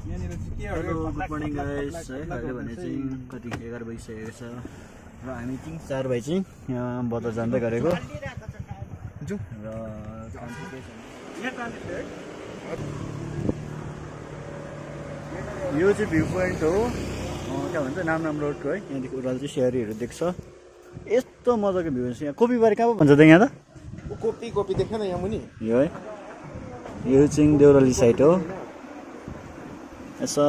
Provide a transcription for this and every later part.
hello good morning guys है अहिले भने चाहिँ कति 11 बजिसकेको छ र हामी 3-4 बजी चाहिँ यहाँ बजार जाँदै गरेको र यो चाहिँ भ्यू पोइन्ट हो के भन्छ नामनाम रोडको है यहाँदेखि उराल चाहिँ सियारीहरू देख्छ यस्तो मजाको भ्यू छ यहाँ कोपीबारी कहाँ भन्छ त यहाँ त कोपी देखेन यहाँ मुनि यो है यो चाहिँ देउराली साइड हो यसो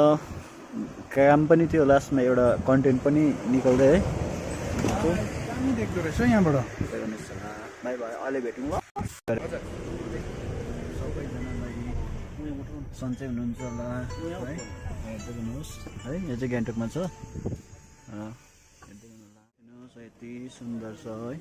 काम पनि थियो लास्टमा एउटा कन्टेन्ट पनि निकाल्दै है दामी देख्दो रहेछ यहाँबाट बाई बाई अहिले भेटौँ ल सबैजनालाई सन्चै हुनुहुन्छ होला है हेर्दै गर्नुहोस् है यो चाहिँ गान्तोकमा छ हेर्दै गर्नु होला हेर्नुहोस् यति सुन्दर छ है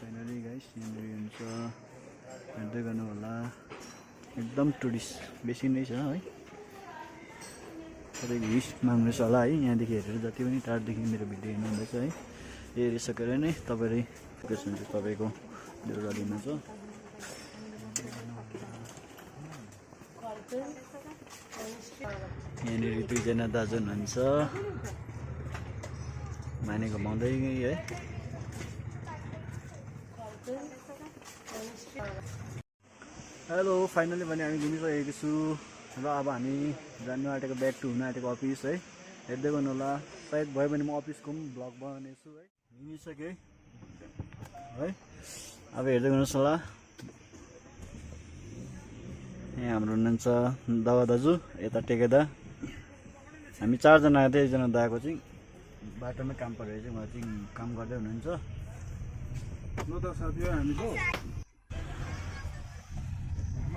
फाइनली गाइस यहाँनिर हुन्छ हेर्दै गर्नु होला एकदम टुरिस्ट बेसी नै छ है तपाईँको हिस्ट माग्नुहोस् होला है यहाँदेखि हेरेर जति पनि टाढोदेखि मेरो भिडियो हेर्नुहुँदैछ है हेरिसकेर नै तपाईँले लोकेसन चाहिँ तपाईँको देउरालीमा छ यहाँनिर दुईजना दाजु हुनुहुन्छ माने घुमाउँदै है हेलो फाइनली भने हामी घुमिसकेको छु र अब हामी जानु आँटेको ब्याक टु हुन आँटेको अफिस है हेर्दै गर्नु होला सायद भयो भने म अफिसको पनि भ्लग बनाउनेछु है घुमिसकेँ है अब हेर्दै गर्नुहोस् होला यहाँ हाम्रो हुनुहुन्छ दावा दाजु यता टेकेदा हामी 4 जना आएको थियो एकजना दाको चाहिँ बाटोमै काम परेर चाहिँ उहाँ चाहिँ काम गर्दै हुनुहुन्छ ल त साथी हामीको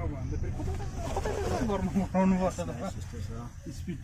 भन्दै फेरि कता गर्नु मराउनु पर्छ त स्पिड